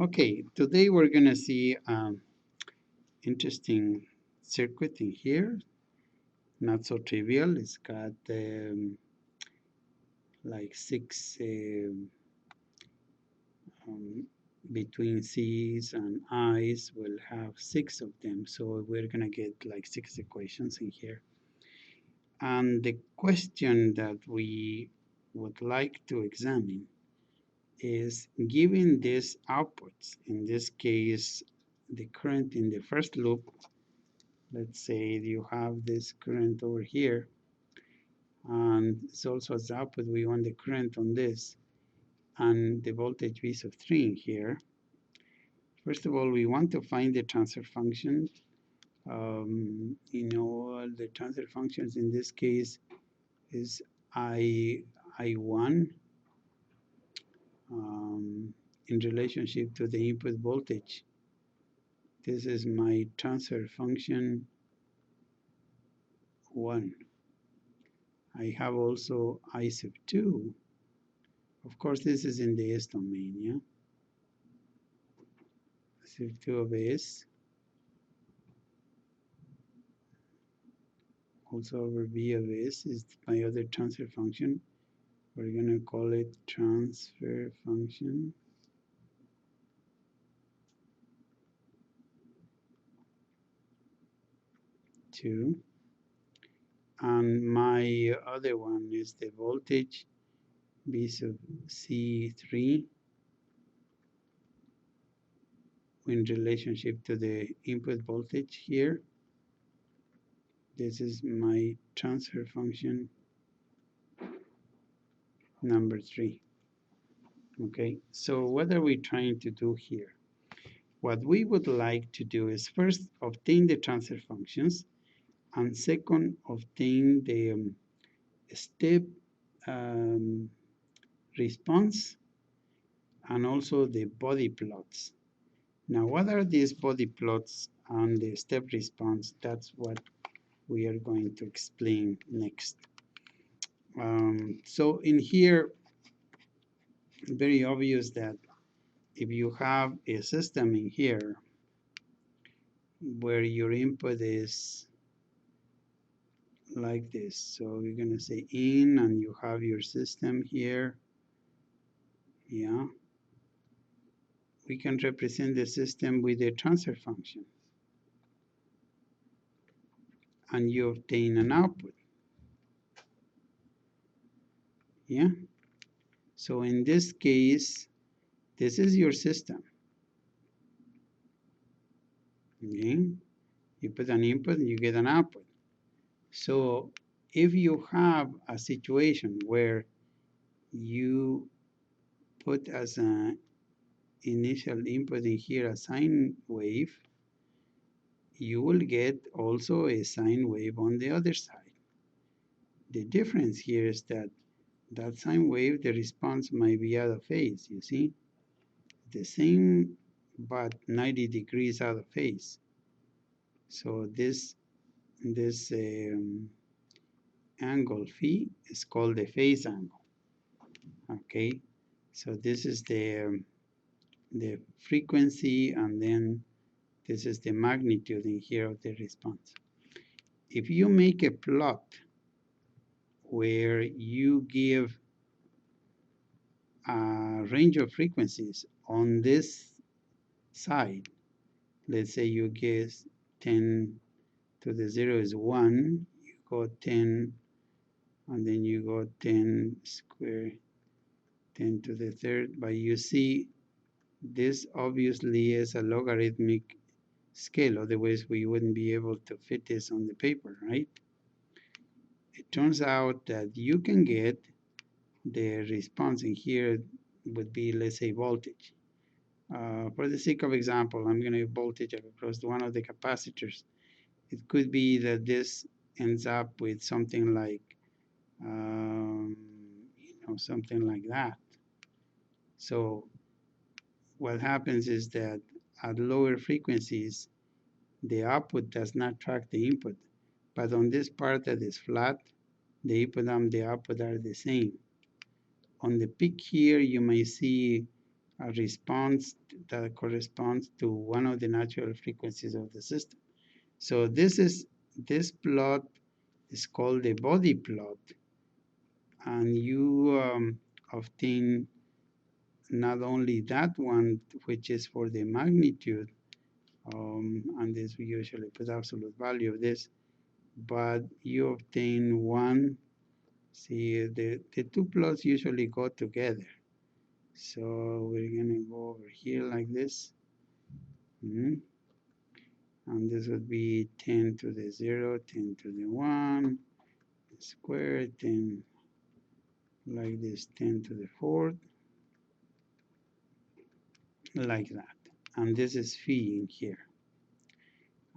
Okay, today we're gonna see interesting circuit in here. Not so trivial. It's got like six um, between C's and I's. We'll have six of them. So we're gonna get like six equations in here. And the question that we would like to examine is given these outputs, in this case, the current in the first loop. Let's say you have this current over here, and it's also as output, we want the current on this, and the voltage V sub 3 in here. First of all, we want to find the transfer function. The transfer functions in this case is I1 in relationship to the input voltage. This is my transfer function 1. I have also I sub 2. Of course, this is in the S domain, yeah? Sub 2 of S, also over V of S is my other transfer function. We're going to call it transfer function 2. And my other one is the voltage V sub C3 in relationship to the input voltage here. This is my transfer function number 3. Okay, so what are we trying to do here? What we would like to do is first obtain the transfer functions, and second obtain the step response and also the body plots. Now, what are these body plots and the step response? That's what we are going to explain next. So in here, very obvious that if you have a system in here where your input is like this, so you're going to say in, and you have your system here, yeah, we can represent the system with a transfer function, and you obtain an output, yeah. So in this case, this is your system, okay. You put an input, you get an output. So if you have a situation where you put as an initial input in here a sine wave, you will get also a sine wave on the other side. The difference here is that that sine wave, the response might be out of phase, you see? The same, but 90 degrees out of phase. So this angle phi is called the phase angle, okay? So this is the frequency, and then this is the magnitude in here of the response. If you make a plot where you give a range of frequencies on this side, let's say you guess 10 to the 0 is 1, you go 10, and then you go 10 square, 10 to the third, but you see this obviously is a logarithmic scale, otherwise we wouldn't be able to fit this on the paper, right? It turns out that you can get the response in here would be, let's say, voltage. For the sake of example, I'm going to have voltage across one of the capacitors. It could be that this ends up with something like, something like that. So what happens is that at lower frequencies, the output does not track the input. But on this part that is flat, the input and the output are the same. On the peak here, you may see a response that corresponds to one of the natural frequencies of the system. So this plot is called the body plot, and you obtain not only that one, which is for the magnitude, and this we usually put absolute value of this, but you obtain one. See, the two plots usually go together. So we're gonna go over here like this. And this would be 10 to the 0, 10 to the 1, squared, 10 like this, 10 to the 4th, like that. And this is phi in here.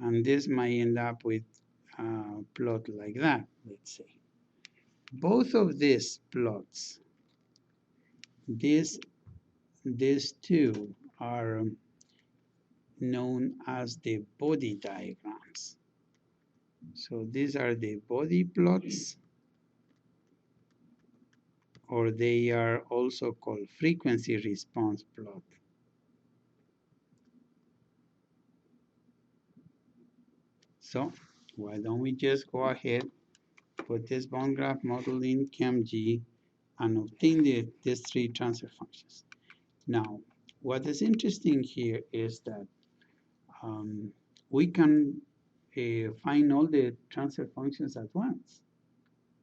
And this might end up with a plot like that, let's say. Both of these plots, these two are known as the body diagrams. So these are the body plots, or they are also called frequency response plot. So why don't we just go ahead, put this bond graph model in ChemG, and obtain these three transfer functions. Now, what is interesting here is that we can find all the transfer functions at once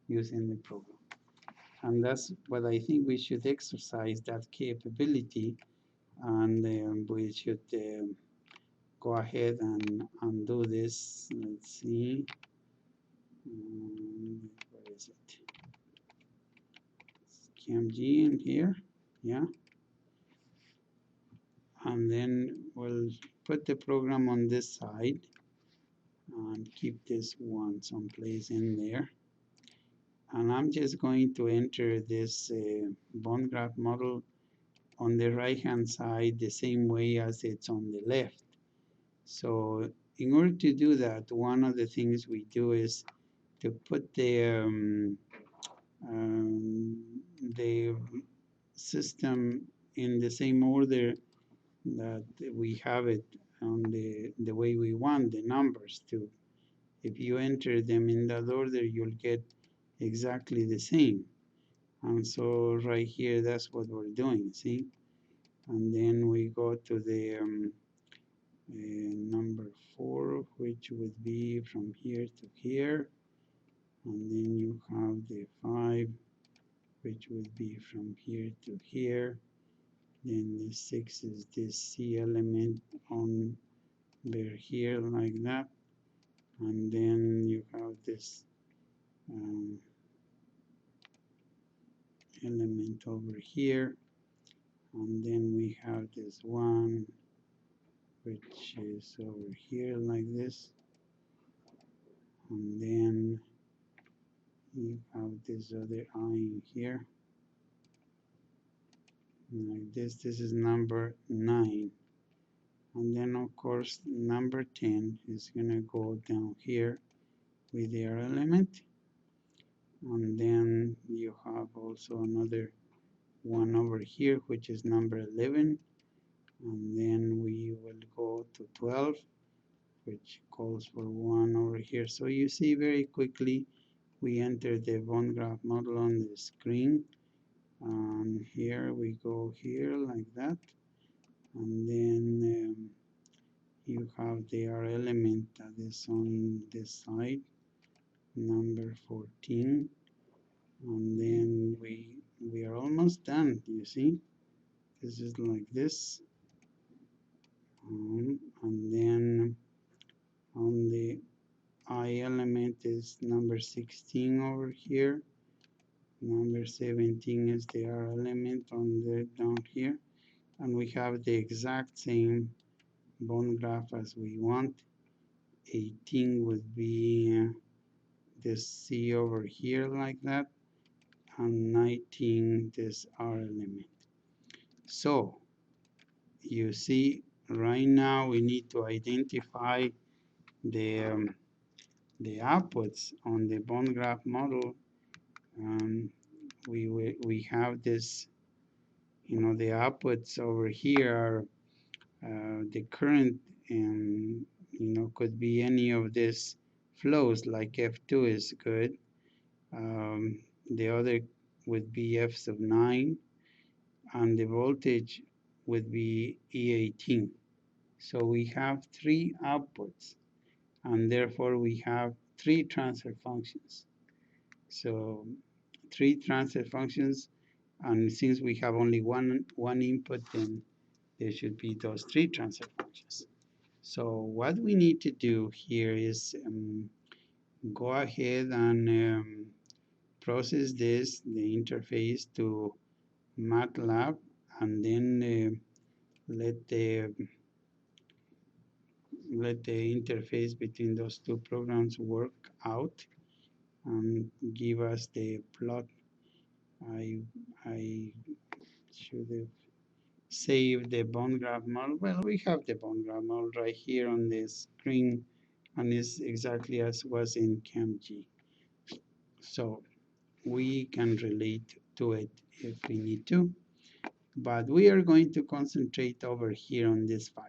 using the program. And that's what I think we should exercise, that capability, and we should go ahead and do this. Let's see. Where is it? ChemG in here, yeah. And then we'll put the program on this side and keep this one someplace in there. And I'm just going to enter this bond graph model on the right hand side the same way as it's on the left. So in order to do that, one of the things we do is to put the system in the same order that we have it on the way we want the numbers to. If you enter them in that order, you'll get exactly the same. And so right here, that's what we're doing, see? And then we go to the number 4, which would be from here to here. And then you have the 5, which would be from here to here. Then the 6 is this C element on there here like that. And then you have this element over here. And then we have this one, which is over here like this. And then you have this other I in here. Like this. This is number 9. And then of course number 10 is gonna go down here with their element. And then you have also another one over here, which is number 11. And then we will go to 12, which calls for 1 over here. So you see very quickly we enter the bond graph model on the screen. And here we go here like that. And then you have their element that is on this side, number 14. And then we are almost done, you see. This is like this. And then on the I element is number 16 over here. Number 17 is the R element on the down here. And we have the exact same bond graph as we want. 18 would be this C over here like that. And 19 this R element. So you see right now we need to identify the outputs on the bond graph model. We have this the outputs over here are the current, and could be any of these flows, like F2 is good. The other would be F sub 9, and the voltage would be E18. So we have three outputs, and therefore we have three transfer functions. So three transfer functions, and since we have only one input, then there should be those three transfer functions. So what we need to do here is go ahead and process the interface to MATLAB, and then let the interface between those two programs work out and give us the plot. I should have saved the bond graph model. Well, we have the bond graph model right here on the screen, and it's exactly as was in CAMG. So we can relate to it if we need to, but we are going to concentrate over here on this file.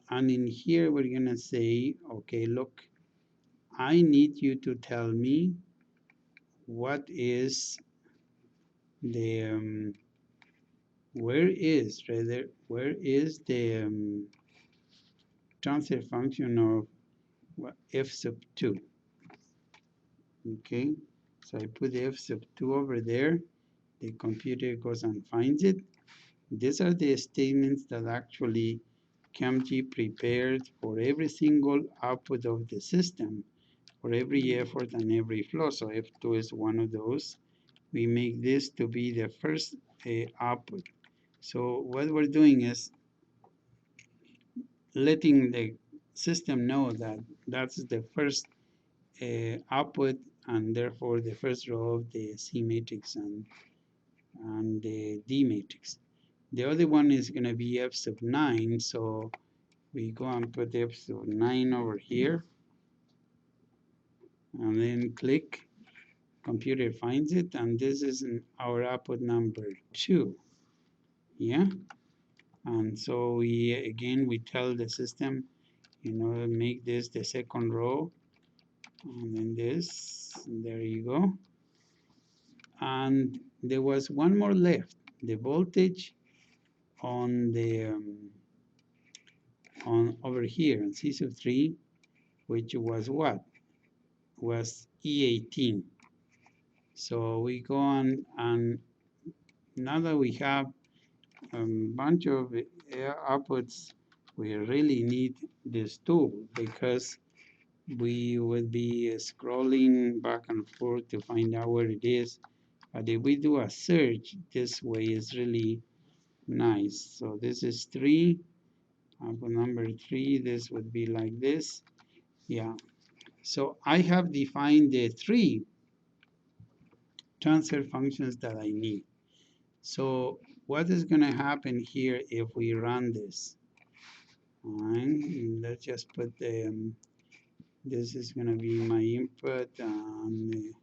And in here we're gonna say, okay, look, I need you to tell me what is the where is the transfer function of f sub 2. Okay, so I put f sub 2 over there. The computer goes and finds it. These are the statements that actually CAMG prepared for every single output of the system, for every effort and every flow. So F2 is one of those. We make this to be the first output. So what we're doing is letting the system know that that's the first output, and therefore the first row of the C matrix and the D matrix. The other one is going to be F sub 9, so we go and put F sub 9 over here, and then click. Computer finds it, and this is our output number 2. Yeah, and so we tell the system, make this the second row, and then this, and there you go. And there was one more left, the voltage on the on over here on C sub 3, which was what? Was E18. So we go on, and now that we have a bunch of outputs, we really need this tool, because we would be scrolling back and forth to find out where it is. But if we do a search this way, is really nice. So this is 3, output number 3, this would be like this. Yeah, so I have defined the 3 transfer functions that I need. So what is going to happen here if we run this? And let's just put the this is going to be my input, and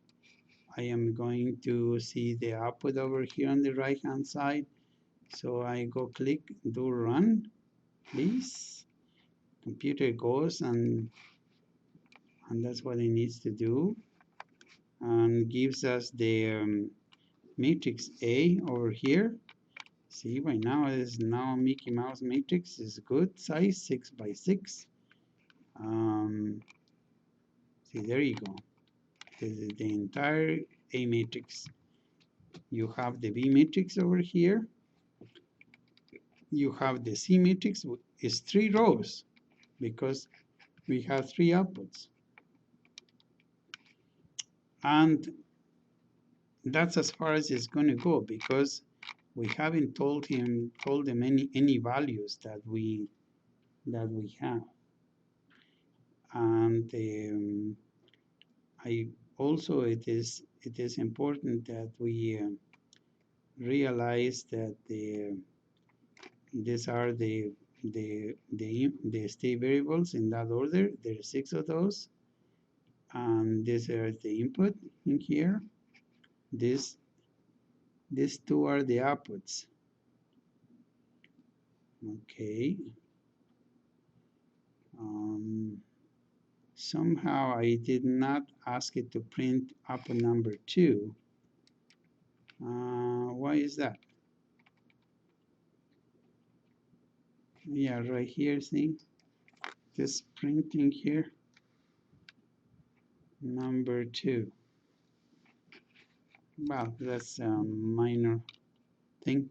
I am going to see the output over here on the right hand side. So I go click, do run, please. Computer goes and that's what it needs to do, and gives us the matrix A over here. See, by now it is now Mickey Mouse matrix is good size, 6 by 6. See, there you go. This is the entire A matrix. You have the B matrix over here. You have the C matrix. It's 3 rows because we have 3 outputs. And that's as far as it's going to go, because we haven't told them any values that we have. And I also it is important that we realize that these are the state variables in that order. There are 6 of those, and these are the input in here. This These two are the outputs. Okay. Somehow I did not ask it to print output number 2. Why is that? Yeah, right here, see? This printing here, number 2. Well, that's a minor thing.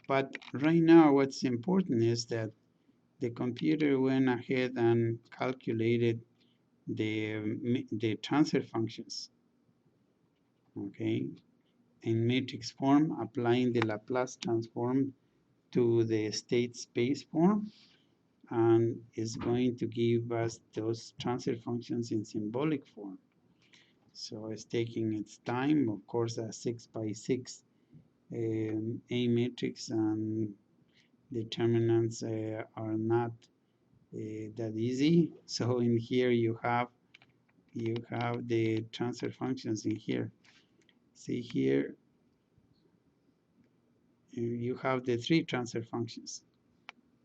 But right now, what's important is that the computer went ahead and calculated the transfer functions, okay, in matrix form, applying the Laplace transform to the state space form, and is going to give us those transfer functions in symbolic form. So it's taking its time. Of course, a 6 by 6 A matrix and determinants are not that easy. So in here you have the transfer functions in here. See here, you have the 3 transfer functions.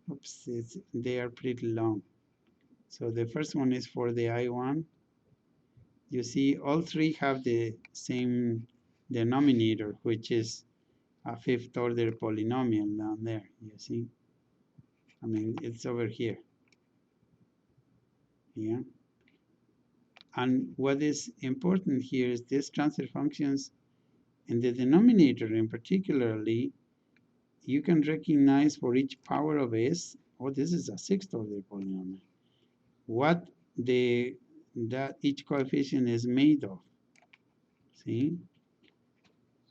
Oops, they are pretty long. So the first one is for the I1. You see all 3 have the same denominator, which is a 5th order polynomial down there, you see. I mean, it's over here. Yeah. And what is important here is these transfer functions in the denominator in particularly, you can recognize for each power of s, oh, this is a 6th order polynomial, what that each coefficient is made of. See?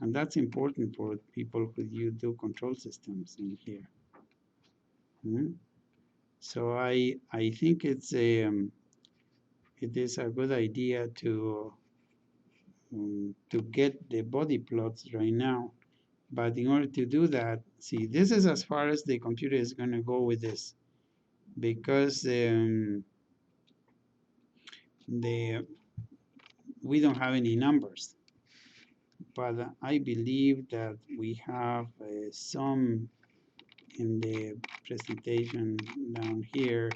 And that's important for people who you do control systems in here. So I think it is a good idea to get the body plots right now. But in order to do that, see, this is as far as the computer is going to go with this, because we don't have any numbers. But I believe that we have some in the presentation down here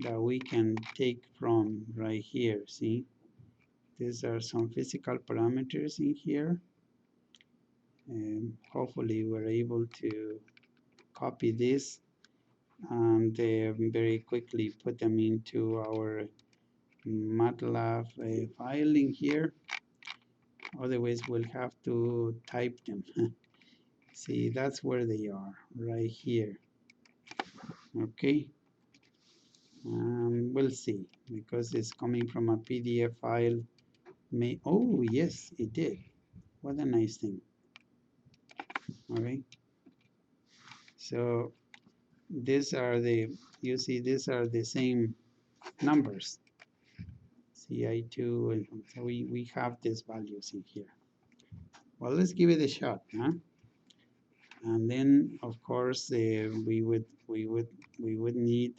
that we can take from right here. See, these are some physical parameters in here, and hopefully we're able to copy this and very quickly put them into our MATLAB file in here. Otherwise we'll have to type them. See, that's where they are, right here. Okay. We'll see, because it's coming from a PDF file. Oh, yes, it did. What a nice thing. All right. So these are you see, these are the same numbers. CI2, and so we have these values in here. Well, let's give it a shot, huh? And then, of course, we would need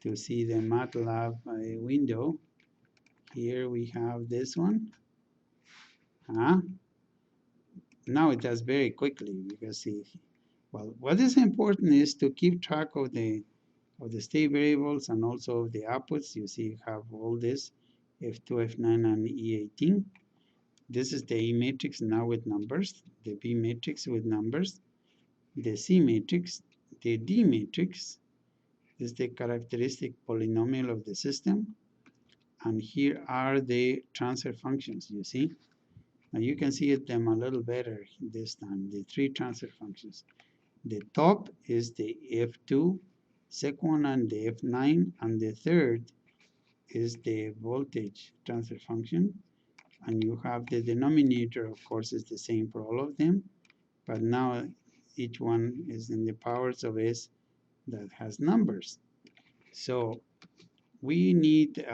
to see the MATLAB window. Here we have this one. Now it does very quickly, because see, well, what is important is to keep track of the state variables and also the outputs. You see, you have all this F2, F9, and E18. This is the A matrix now with numbers, the B matrix with numbers, the C matrix, the D matrix is the characteristic polynomial of the system, and here are the transfer functions, you see. Now you can see them a little better this time, the 3 transfer functions. The top is the F2, second one and the F9, and the third is the voltage transfer function. And you have the denominator, of course, is the same for all of them, but now each one is in the powers of s that has numbers. So we need,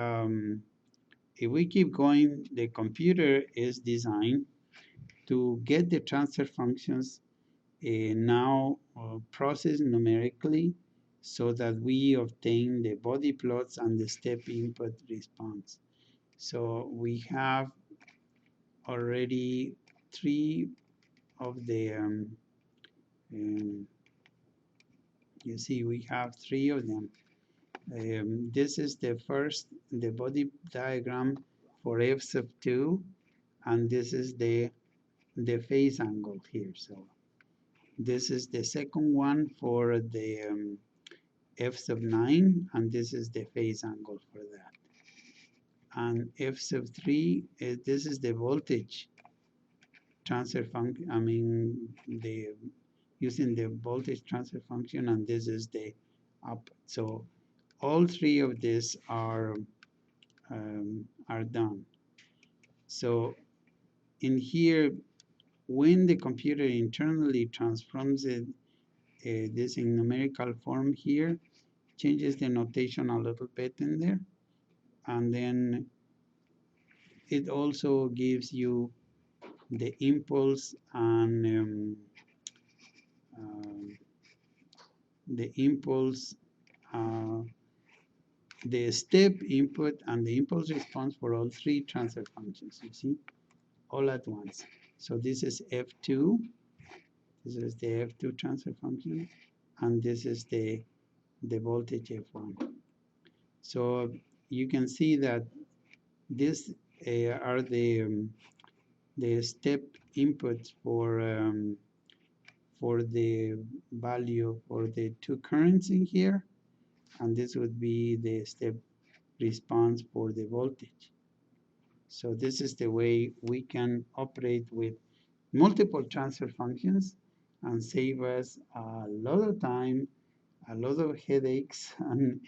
if we keep going, the computer is designed to get the transfer functions now processed numerically, so that we obtain the body plots and the step input response. So we have already three of the you see we have three of them. This is the body diagram for f sub 2, and this is the phase angle here. So this is the second one for the f sub 9, and this is the phase angle for that. And f sub 3 this is the voltage transfer function. I mean using the voltage transfer function, and this is the up. So all three of these are done. So in here, when the computer internally transforms it, this in numerical form here, changes the notation a little bit in there, and then it also gives you the impulse and the impulse, the step input and the impulse response for all three transfer functions, you see, all at once. So this is F2, this is the F2 transfer function, and this is the voltage F1. So you can see that these are the step inputs for the value for the two currents in here, and this would be the step response for the voltage. So this is the way we can operate with multiple transfer functions and save us a lot of time, a lot of headaches, and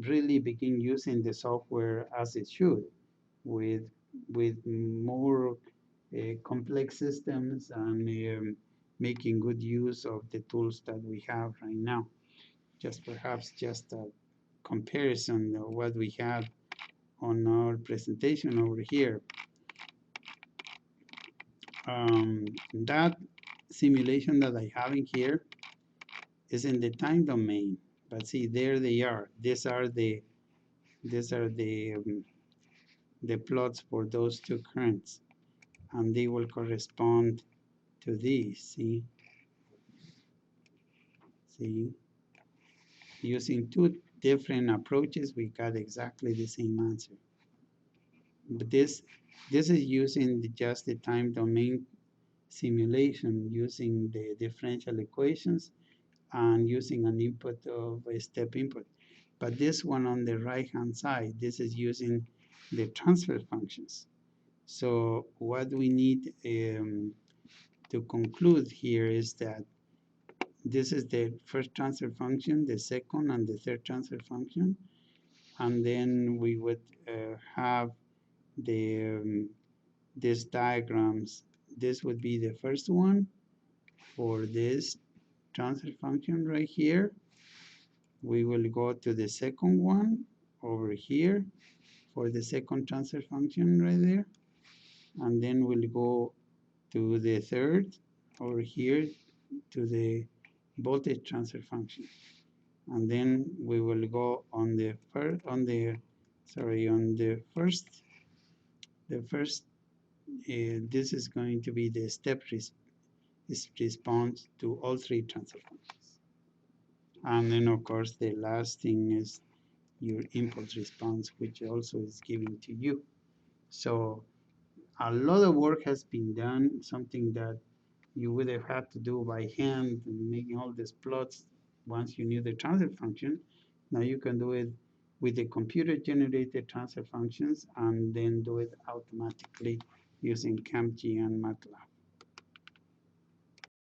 really begin using the software as it should, with more complex systems and making good use of the tools that we have right now. Perhaps just a comparison of what we have on our presentation over here. That simulation that I have in here is in the time domain, but see, there they are. These are the plots for those two currents, and they will correspond to these. See, using two different approaches, we got exactly the same answer. But this is using just the time domain simulation, using the differential equations and using an input of a step input. But this one on the right hand side, this is using the transfer functions. So what we need to conclude here is that this is the first transfer function, the second and the third transfer function, and then we would have these diagrams. This would be the first one for this transfer function right here. We will go to the second one over here for the second transfer function right there, and then we'll go to the third over here to the voltage transfer function, and then we will go on the first this is going to be the step response to all three transfer functions, and then of course the last thing is your impulse response, which also is given to you. So a lot of work has been done, something that you would have had to do by hand, making all these plots once you knew the transfer function. Now you can do it with the computer-generated transfer functions and then do it automatically using CAMG and MATLAB.